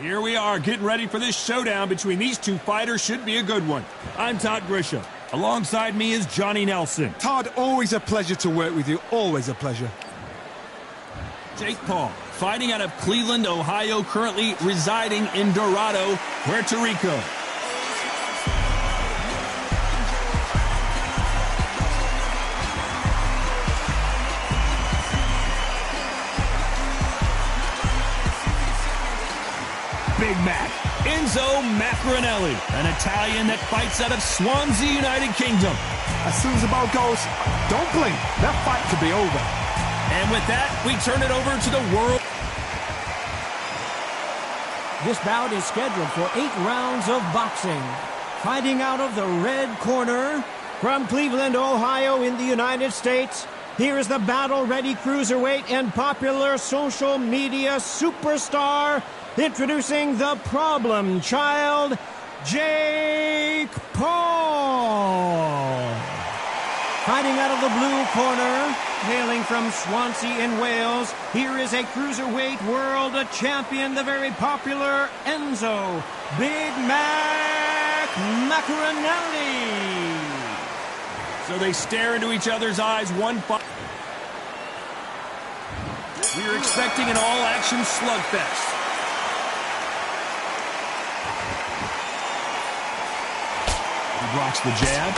Here we are getting ready for this showdown between these two fighters. Should be a good one. I'm Todd Grisham. Alongside me is Johnny Nelson. Todd, always a pleasure to work with you. Always a pleasure. Jake Paul, fighting out of Cleveland, Ohio, currently residing in Dorado, Puerto Rico. Big Mac, Enzo Maccarinelli, an Italian that fights out of Swansea, United Kingdom. As soon as the ball goes, don't blink. That fight could be over. And with that, we turn it over to the world. This bout is scheduled for 8 rounds of boxing. Fighting out of the red corner, from Cleveland, Ohio in the United States, here is the battle-ready cruiserweight and popular social media superstar, introducing the problem child, Jake Paul. Fighting out of the blue corner, hailing from Swansea in Wales, here is a cruiserweight world champion, the very popular Enzo Big Mac Maccarinelli. So they stare into each other's eyes, one fight. We're expecting an all-action slugfest. He blocks the jab.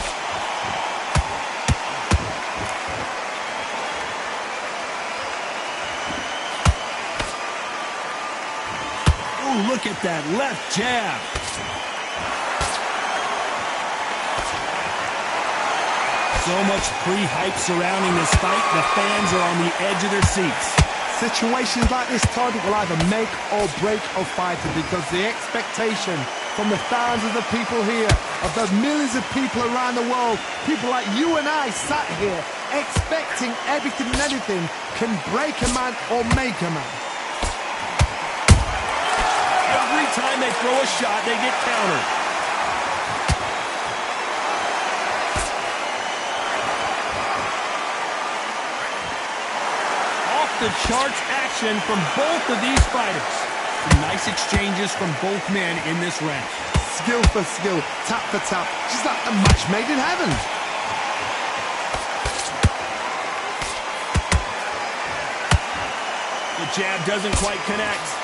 Ooh, look at that left jab. So much pre-hype surrounding this fight. The fans are on the edge of their seats. Situations like this, Todd, will either make or break a fighter, because the expectation from the thousands of people here, of those millions of people around the world, people like you and I sat here expecting everything and anything, can break a man or make a man. Every time they throw a shot, they get countered. The charts action from both of these fighters. Some nice exchanges from both men in this round. Skill for skill, tap for tap, just like a match made in heaven. The jab doesn't quite connect.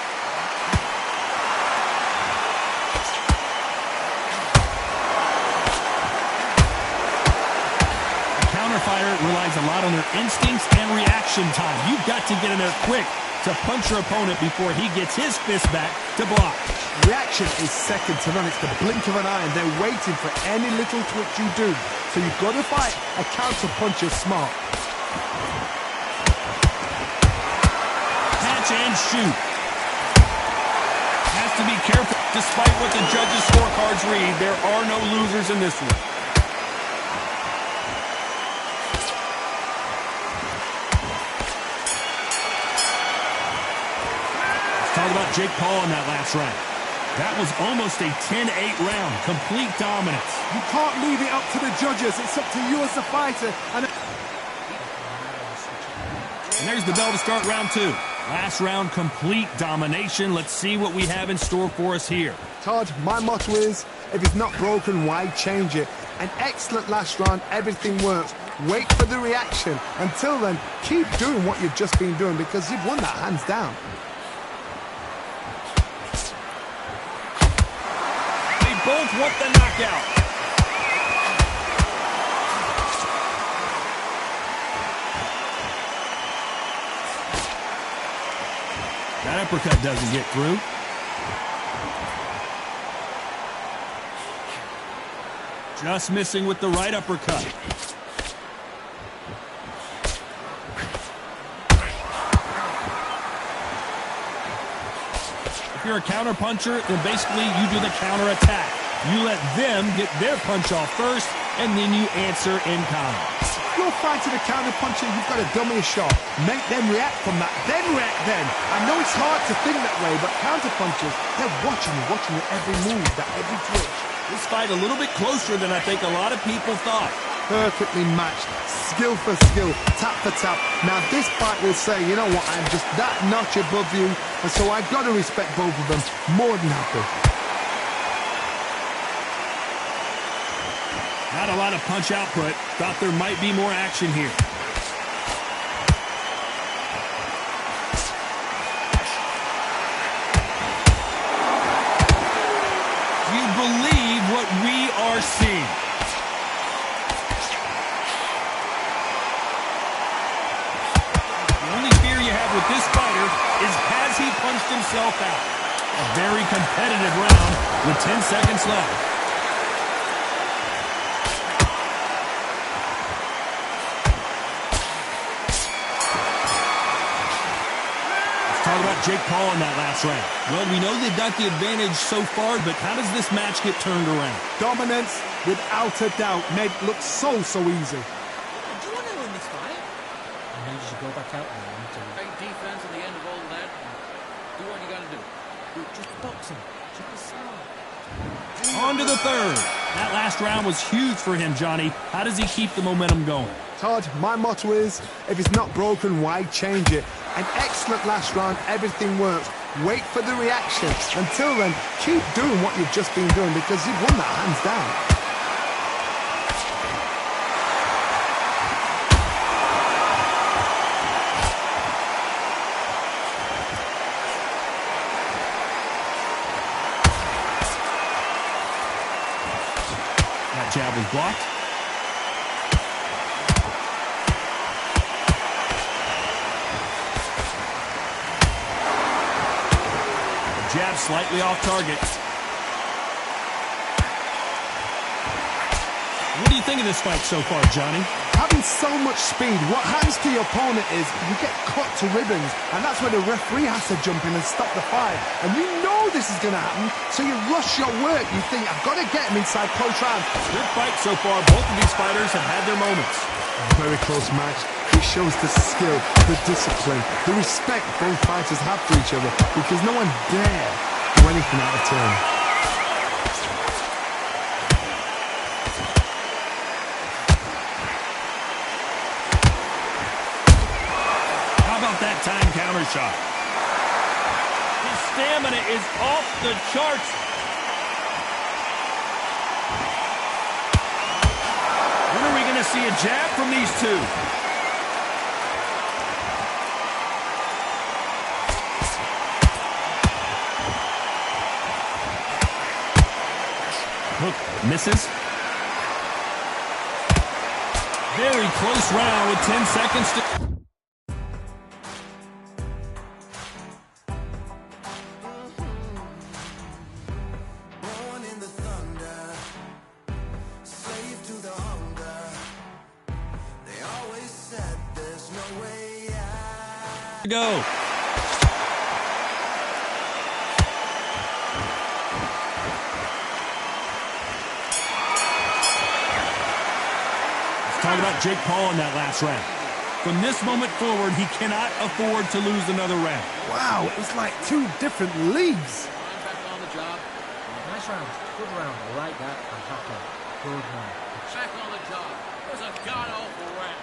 Fighter relies a lot on their instincts and reaction time. You've got to get in there quick to punch your opponent before he gets his fist back to block. Reaction is second to none. It's the blink of an eye, and they're waiting for any little twitch you do. So you've got to fight a counter puncher smart. Catch and shoot. Has to be careful. Despite what the judges' scorecards read, there are no losers in this one. Talk about Jake Paul in that last round. That was almost a 10-8 round. Complete dominance. You can't leave it up to the judges. It's up to you as the fighter. And there's the bell to start round 2. Last round, complete domination. Let's see what we have in store for us here. Todd, my motto is, if it's not broken, why change it? An excellent last round. Everything works. Wait for the reaction. Until then, keep doing what you've just been doing, because you've won that hands down. Both want the knockout. That uppercut doesn't get through. Just missing with the right uppercut. If you're a counter puncher, then basically you do the counter attack. You let them get their punch off first, and then you answer in kind. You're fighting a counter puncher, you've got to dummy a shot. Make them react from that, then react then. I know it's hard to think that way, but counter punchers, they're watching your every move, that every twitch. This fight a little bit closer than I think a lot of people thought. perfectly matched. Skill for skill, tap for tap. Now this fight will say, you know what, I'm just that notch above you, and so I've got to respect both of them. More than happy. Not a lot of punch output. Thought there might be more action here. Do you believe what we are seeing? The only fear you have with this fighter is, has he punched himself out? A very competitive round with 10 seconds left. Talk about Jake Paul in that last round. Well, we know they've got the advantage so far, but how does this match get turned around? Dominance, without a doubt, made it look so easy. Do you want to win this fight? I need you to go back out there and great defense at the end of all that. Do what you got to do. Just boxing. Just the style. On to the third. That last round was huge for him, Johnny. How does he keep the momentum going? Todd, my motto is, if it's not broken, why change it? An excellent last round, everything works. Wait for the reaction. Until then, keep doing what you've just been doing because you've won that hands down. That jab was blocked. Jab slightly off target. What do you think of this fight so far, Johnny? Having so much speed, what happens to your opponent is you get cut to ribbons, and that's where the referee has to jump in and stop the fight. And you know this is going to happen, so you rush your work. You think, I've got to get him inside close round. Good fight so far. Both of these fighters have had their moments. Very close match. It shows the skill, the discipline, the respect both fighters have for each other, because no one dare do anything out of turn. How about that time counter shot? His stamina is off the charts. When are we going to see a jab from these two? Hook misses. Very close round with 10 seconds to... go. Let's talk about Jake Paul in that last round. From this moment forward, he cannot afford to lose another round. Wow, it's like two different leagues. Back on the job. Nice round. Good round. I like that. I'm happy. Good round. Back on the job. It was a god-awful round.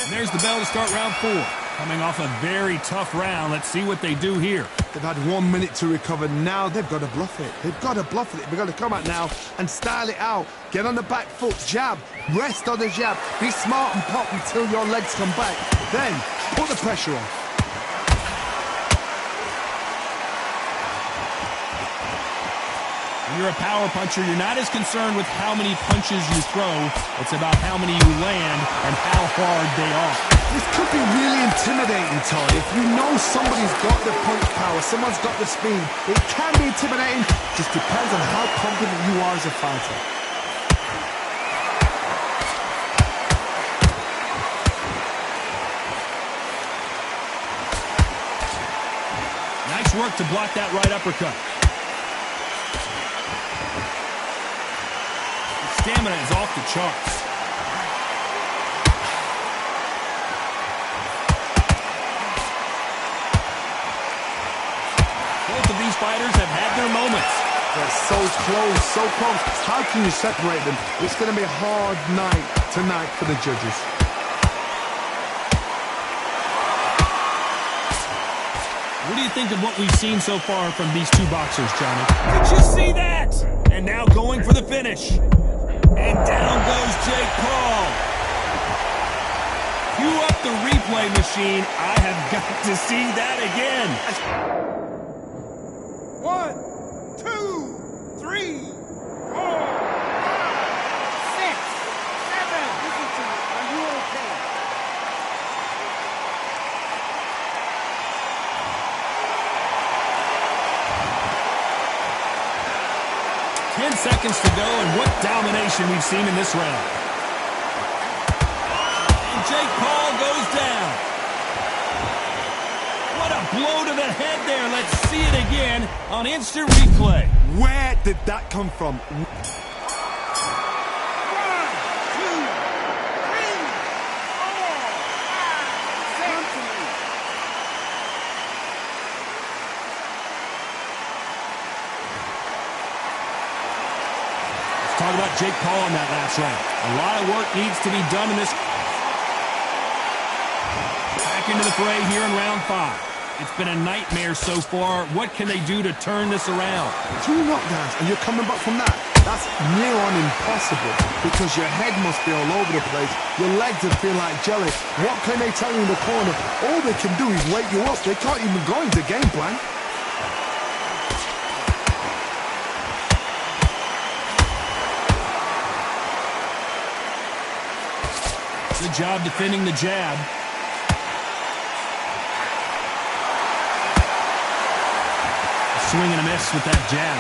And there's the bell to start round 4. Coming off a very tough round. Let's see what they do here. They've had 1 minute to recover. Now they've got to bluff it. They've got to bluff it. They've got to come out now and style it out. Get on the back foot, jab, rest on the jab. Be smart and pop until your legs come back. Then put the pressure on. When you're a power puncher, you're not as concerned with how many punches you throw. It's about how many you land and how hard they are. This could be really intimidating, Todd. If you know somebody's got the punch power, someone's got the speed, it can be intimidating. Just depends on how confident you are as a fighter. Nice work to block that right uppercut. Stamina is off the charts. Both of these fighters have had their moments. They're so close, so close. How can you separate them? It's going to be a hard night tonight for the judges. What do you think of what we've seen so far from these two boxers, Johnny? Did you see that? And now going for the finish. And down goes Jake Paul. Cue up the replay machine. I have got to see that again. 1, 2, 3, 4, 5, 6, 7. Listen to me. Are you okay? 10 seconds to go, and what domination we've seen in this round. And Jake Paul goes down. What a blow to the head there. Let's see it again on instant replay. Where did that come from? 1, 2, 3, 4, 5, 6. Talk about Jake Paul in that last round. A lot of work needs to be done in this. Back into the fray here in round 5. It's been a nightmare so far. What can they do to turn this around? 2 knockdowns and you're coming back from that. That's near on impossible because your head must be all over the place. Your legs would feel like jelly. What can they tell you in the corner? All they can do is wake you up. They can't even go into game plan. Good job defending the jab. A swing and a miss with that jab.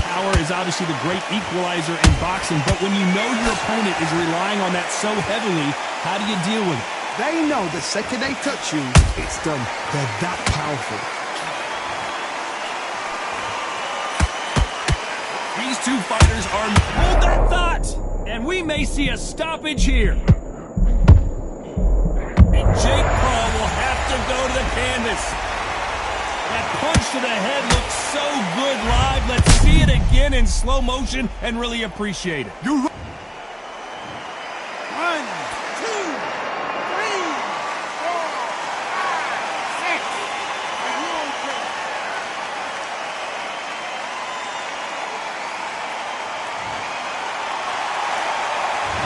Power is obviously the great equalizer in boxing, but when you know your opponent is relying on that so heavily, how do you deal with it? They know the second they touch you, it's done. They're that powerful. These two fighters are... Hold that thought! And we may see a stoppage here. And Jake Paul will have to go to the canvas. That punch to the head looks so good live. Let's see it again in slow motion and really appreciate it. You're right. 1, 2, 3, 4, 5, 6. Are you okay?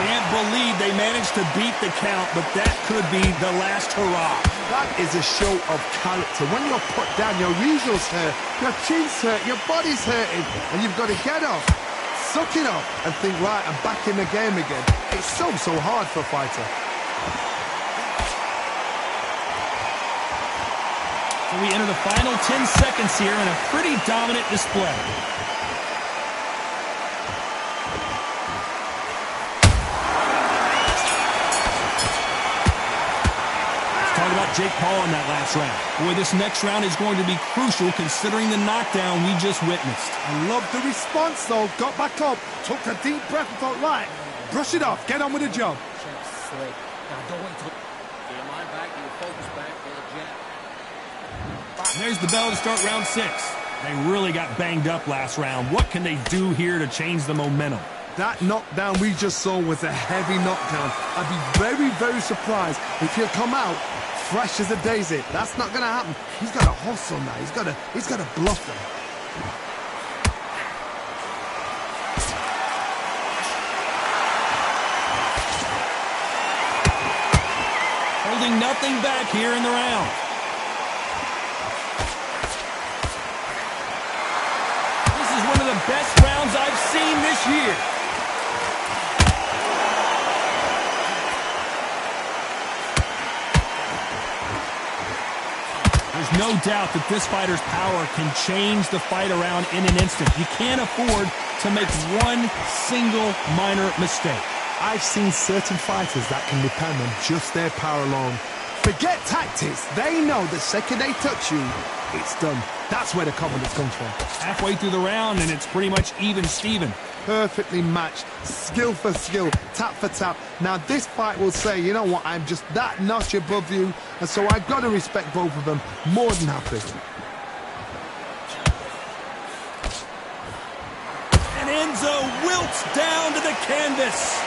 Can't believe they managed to beat the count, but that could be the last hurrah. That is a show of character. When you're put down, your usuals hurt, your chin's hurt, your body's hurting, and you've got to get up, suck it up, and think, right, I'm back in the game again. It's so hard for a fighter. So we enter the final 10 seconds here in a pretty dominant display. Jake Paul in that last round. Boy, this next round is going to be crucial considering the knockdown we just witnessed. I love the response, though. Got back up, took a deep breath and thought, right, brush it off, get on with the job. Just slick. Now don't wait till... Get your mind back, get your focus back, get a jab. There's the bell to start round 6. They really got banged up last round. What can they do here to change the momentum? That knockdown we just saw was a heavy knockdown. I'd be very surprised if he'll come out fresh as a daisy. That's not going to happen. He's got to hustle now. He's got to bluff them. Holding nothing back here in the round. This is one of the best rounds I've seen this year. There's no doubt that this fighter's power can change the fight around in an instant. You can't afford to make one single minor mistake. I've seen certain fighters that can depend on just their power alone. Forget tactics. They know the second they touch you, it's done. That's where the confidence comes from. Halfway through the round, and it's pretty much even Steven. Perfectly matched, skill for skill, tap for tap. Now this fight will say, you know what, I'm just that notch above you, and so I've got to respect both of them. More than happy. And Enzo wilts down to the canvas.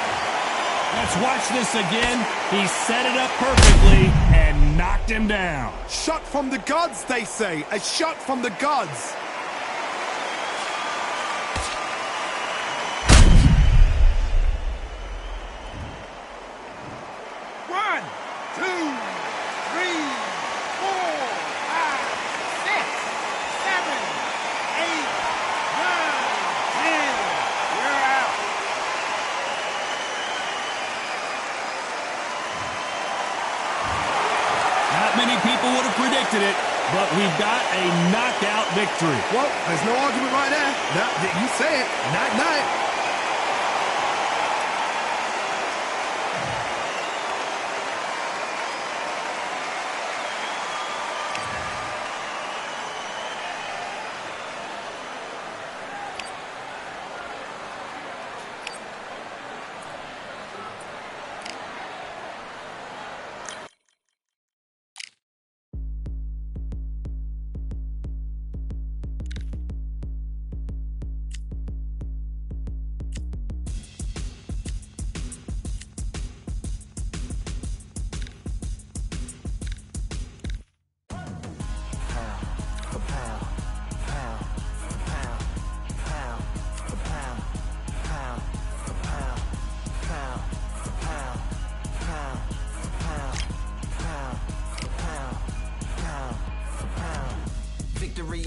Let's watch this again. He set it up perfectly and knocked him down. Shot from the gods, they say. A shot from the gods. Many people would have predicted it, but we've got a knockout victory. Well, there's no argument right there. You say it. Night-night.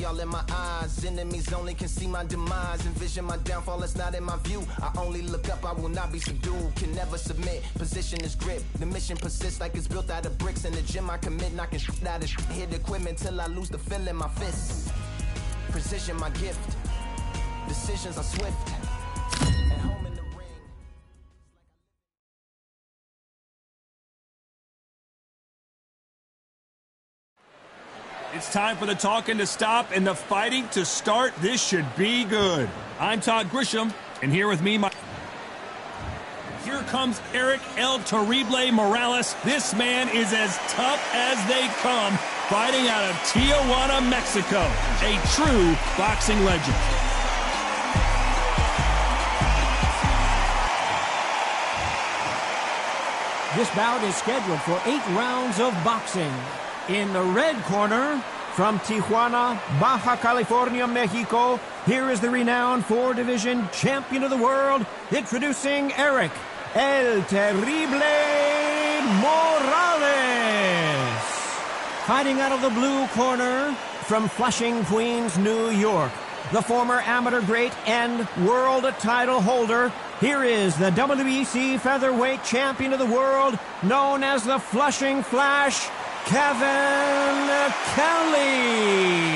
All in my eyes, enemies only can see my demise. Envision my downfall, that's not in my view. I only look up, I will not be subdued. Can never submit, position is grip. The mission persists like it's built out of bricks. In the gym I commit, knocking shit out of hit equipment till I lose the feel in my fists. Precision my gift, decisions are swift. At home in the ring. It's time for the talking to stop and the fighting to start. This should be good. I'm Todd Grisham, and here with me, here comes Eric El Terrible Morales. This man is as tough as they come, fighting out of Tijuana, Mexico. A true boxing legend. This bout is scheduled for 8 rounds of boxing. In the red corner, from Tijuana, Baja California, Mexico, here is the renowned 4-division champion of the world, introducing Eric El Terrible Morales. Fighting out of the blue corner, from Flushing, Queens, New York, the former amateur great and world title holder, here is the WEC featherweight champion of the world, known as the Flushing Flash, Kevin Kelly.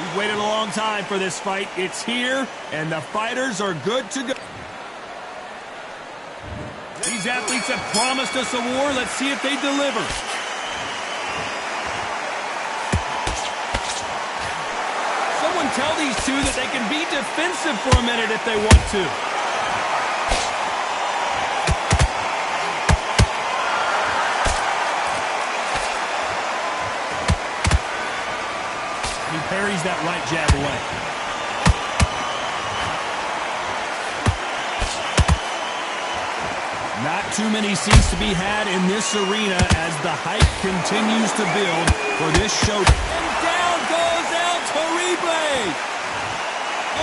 We've waited a long time for this fight. It's here, and the fighters are good to go. These athletes have promised us a war. Let's see if they deliver. Someone tell these two that they can be defensive for a minute if they want to. He parries that right jab away. Not too many seats to be had in this arena as the hype continues to build for this show. And down goes El Terrible!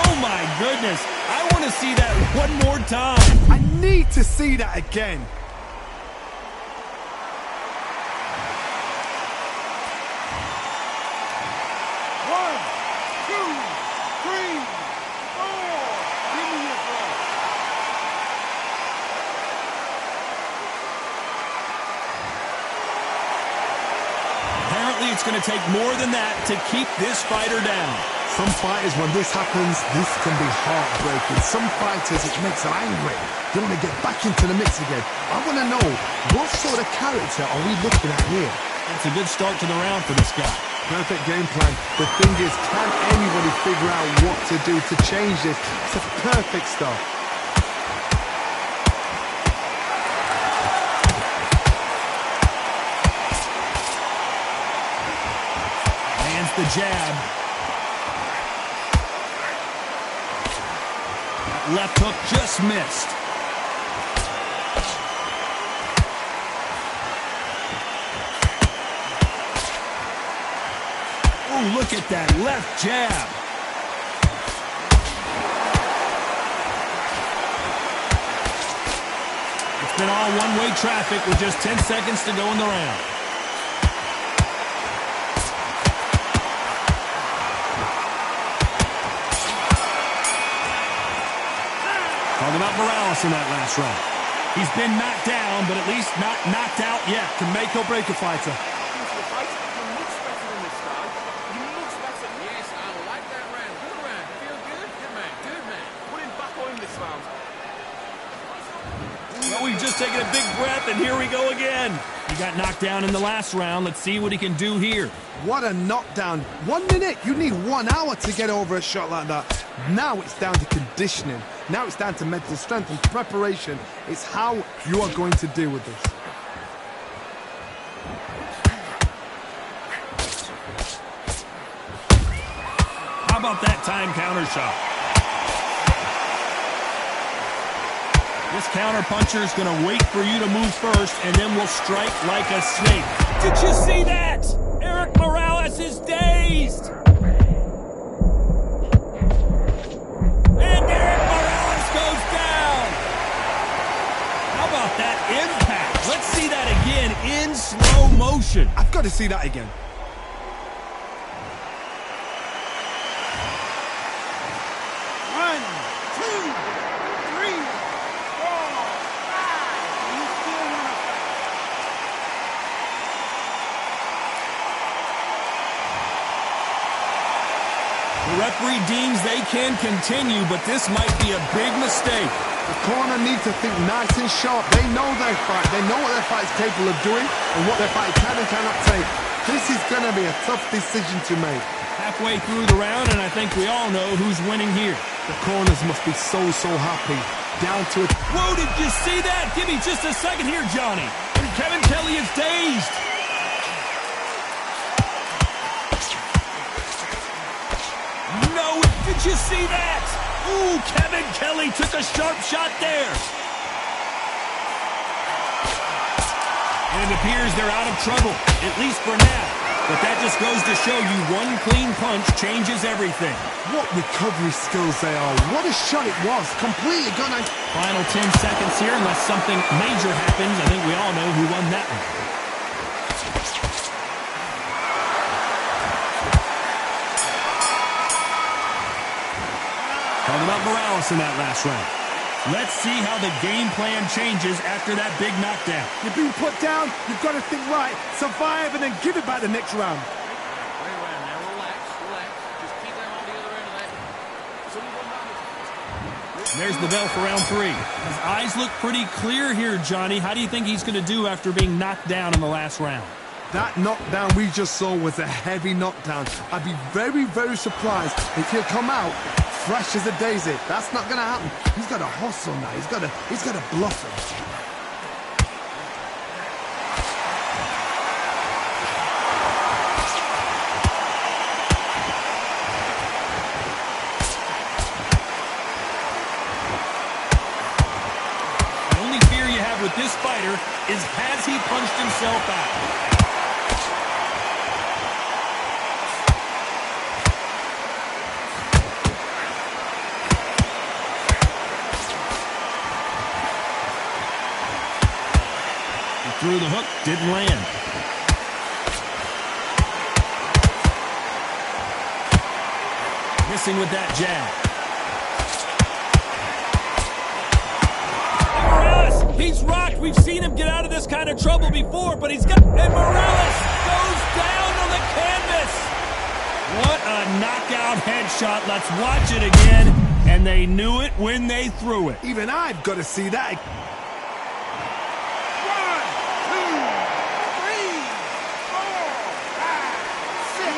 Oh my goodness, I want to see that one more time. I need to see that again. it's going to take more than that to keep this fighter down. Some fighters, when this happens, this can be heartbreaking. Some fighters, it makes them angry. They want to get back into the mix again. I want to know, what sort of character are we looking at here? It's a good start to the round for this guy. Perfect game plan. The thing is, can anybody figure out what to do to change this? It's a perfect start. Lands the jab. That left hook just missed. Oh, look at that left jab. It's been all one-way traffic with just 10 seconds to go in the round. Talking about Morales in that last round. He's been knocked down, but at least not knocked out yet. Can make or break a fighter. Well, we've just taken a big breath, and here we go again. He got knocked down in the last round. Let's see what he can do here. What a knockdown. 1 minute, you need 1 hour to get over a shot like that. Now it's down to conditioning. Now it's down to mental strength and preparation. It's how you are going to deal with this. How about that time counter shot? This counter puncher is going to wait for you to move first, and then will strike like a snake. Did you see that? Eric Morales is dazed. And Eric Morales goes down. How about that impact? Let's see that again in slow motion. I've got to see that again. The referee deems they can continue, but this might be a big mistake. The corner needs to think nice and sharp. They know their fight. They know what their fight is capable of doing and what their fight can and cannot take. This is going to be a tough decision to make. Halfway through the round, and I think we all know who's winning here. The corners must be so happy. Down to it. Whoa, did you see that? Give me just a second here, Johnny. Kevin Kelly is dazed. No, did you see that? Ooh, Kevin Kelly took a sharp shot there. And it appears they're out of trouble, at least for now. But that just goes to show you one clean punch changes everything. What recovery skills they are. What a shot it was. Completely gone. Final 10 seconds here, unless something major happens. I think we all know who won that one. Talking about Morales in that last round. Let's see how the game plan changes after that big knockdown. You've been put down, you've got to think right, survive, and then give it back the next round. Wait around now, relax. Just keep them on the other end of that. There's the bell for round 3. His eyes look pretty clear here, Johnny. How do you think he's going to do after being knocked down in the last round? That knockdown we just saw was a heavy knockdown. I'd be very, very surprised if he'll come out fresh as a daisy. That's not going to happen. He's got to hustle now. He's got to bluff it. The only fear you have with this fighter is, has he punched himself out? Through the hook, didn't land. Missing with that jab. And Morales, he's rocked. We've seen him get out of this kind of trouble before, but he's got... And Morales goes down on the knockout headshot. Let's watch it again. And they knew it when they threw it. Even I've got to see that. 1, 2, 3, 4, 5, 6.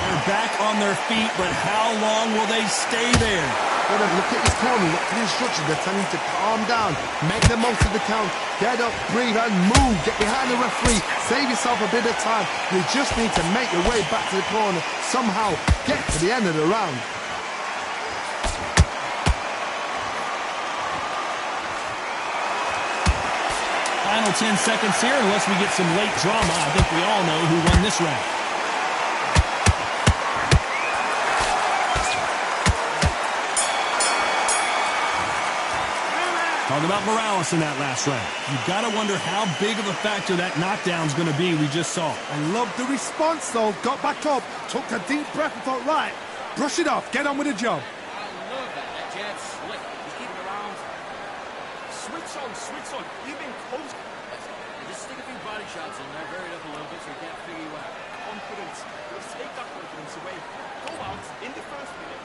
They're back on their feet, but how long will they stay there? Look at his corner, look at the instructions. They're telling him to calm down, make the most of the count, get up, breathe, and move. Get behind the referee, save yourself a bit of time. You just need to make your way back to the corner, somehow get to the end of the round. Final 10 seconds here, unless we get some late drama. I think we all know who won this round. Talking about Morales in that last round. You've got to wonder how big of a factor that knockdown's going to be we just saw. I love the response, though. Got back up, took a deep breath and thought, right, brush it off, get on with the job. I love that. That jab's slick. He's keeping around. Switch on, switch on. You've been close. Just stick a few body shots in there, vary it up a little bit so he can't figure you out. Confidence. Let's take that confidence away. Go out in the first minute.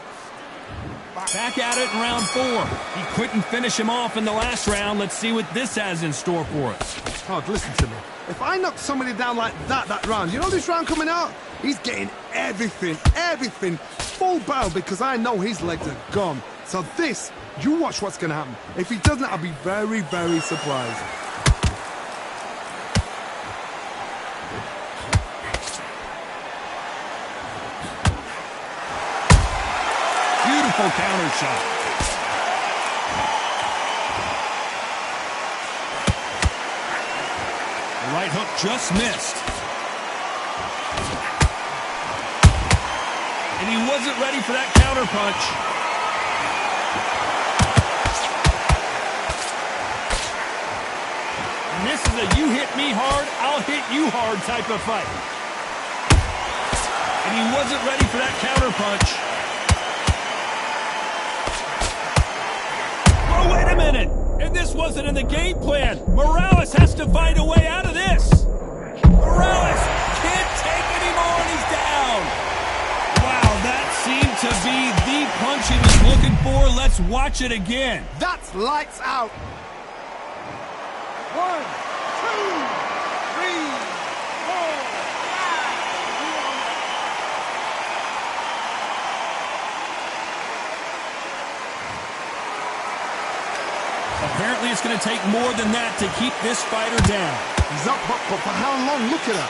Back at it in round 4. He couldn't finish him off in the last round. Let's see what this has in store for us. Oh, listen to me. If I knock somebody down like that round, you know this round coming out? He's getting everything, full barrel, because I know his legs are gone. So this, you watch what's going to happen. If he doesn't, I'll be very, very surprised. Beautiful counter shot. The right hook just missed. And he wasn't ready for that counter punch. And this is a you hit me hard, I'll hit you hard type of fight. And he wasn't ready for that counter punch. Oh, wait a minute! And this wasn't in the game plan. Morales has to find a way out of this. Morales can't take anymore and he's down. Wow, that seemed to be the punch he was looking for. Let's watch it again. That's lights out. 1, 2, 3, 4, 5. Apparently it's going to take more than that to keep this fighter down. He's up, but for how long? Look at that.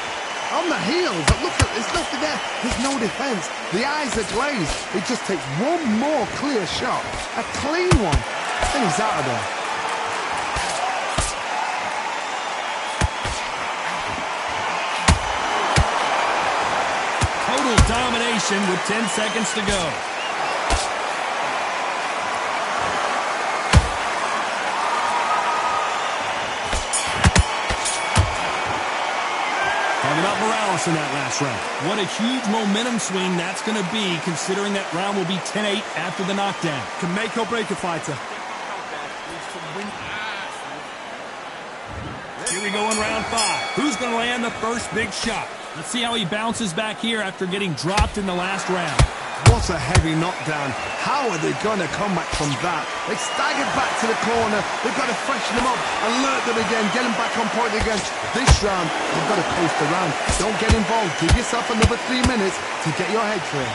On the heels, look at, there's nothing there. There's no defense. The eyes are glazed. It just takes one more clear shot, a clean one, and he's out of there. Total domination with 10 seconds to go. Talking about Morales in that last round. What a huge momentum swing that's going to be, considering that round will be 10-8 after the knockdown. Can make or break a fighter. Here we go in round 5. Who's going to land the first big shot? Let's see how he bounces back here after getting dropped in the last round. What a heavy knockdown. How are they going to come back from that? They staggered back to the corner. They've got to freshen them up, alert them again, get them back on point again. This round, they've got to coast around. Don't get involved. Give yourself another 3 minutes to get your head clear.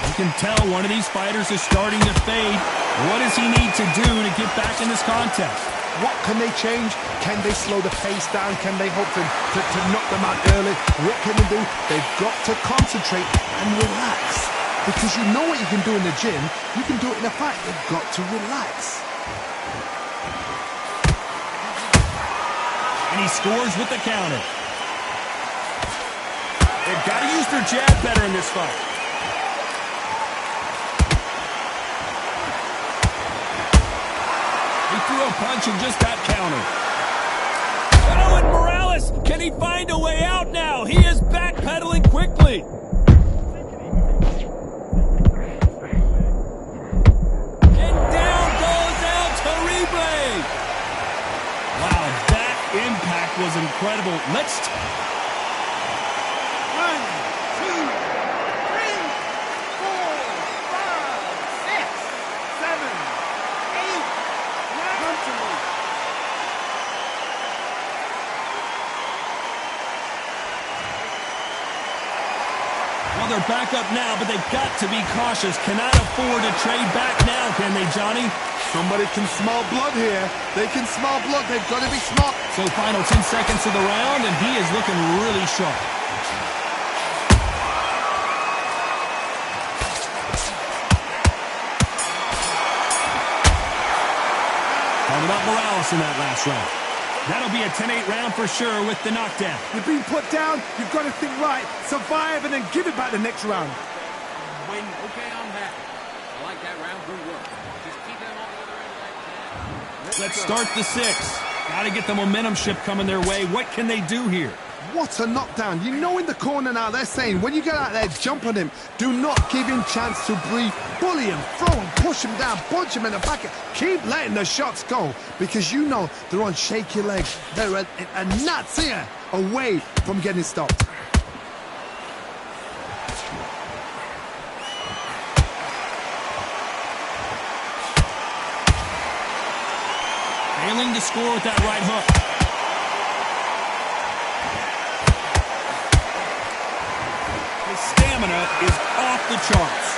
You can tell one of these fighters is starting to fade. What does he need to do to get back in this contest? What can they change? Can they slow the pace down? Can they hope to knock them out early? What can they do? They've got to concentrate and relax. Because you know what you can do in the gym, you can do it in a fight. They've got to relax. And he scores with the counter. They've got to use their jab better in this fight. He threw a punch and just got countered. Oh, and Morales, can he find a way out now? He is backpedaling quickly. incredible. Let's... 1, 2, 3, 4, 5, 6, 7, 8, 9. Come to me. Well, they're back up now, but they've got to be cautious. Cannot afford to trade back now, can they, Johnny? Somebody can smell blood here. They can smell blood. They've got to be smart. So final 10 seconds of the round, and he is looking really sharp. Talking about Morales in that last round. That'll be a 10-8 round for sure with the knockdown. You've been put down. You've got to think right. Survive and then give it back the next round. Win. Okay, I'm happy. I like that round. Good work. Just keep them on the other end like that. Let's start the 6. Got to get the momentum shift coming their way. What can they do here? What a knockdown. You know in the corner now they're saying when you get out there, jump on him. Do not give him chance to breathe. Bully him, throw him, push him down, punch him in the back. Keep letting the shots go because you know they're on shaky legs. They're a gnat's ear away from getting stopped. Failing to score with that right hook. His stamina is off the charts.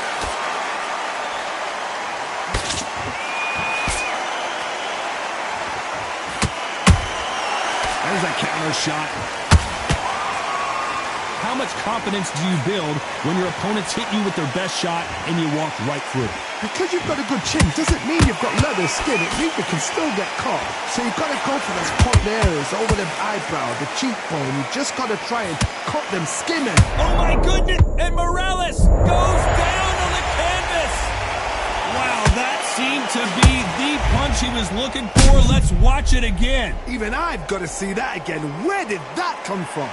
There's a counter shot. How much confidence do you build when your opponents hit you with their best shot and you walk right through? Because you've got a good chin doesn't mean you've got leather skin. It means you can still get caught. So you've got to go for those point areas over the eyebrow, the cheekbone. You just got to try and cut them skimming. Oh my goodness! And Morales goes down on the canvas! Wow, that seemed to be the punch he was looking for. Let's watch it again. Even I've got to see that again. Where did that come from?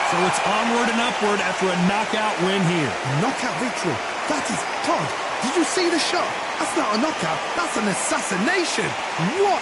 So it's onward and upward after a knockout win here. Knockout victory. That is Todd. Did you see the shot? That's not a knockout. That's an assassination. What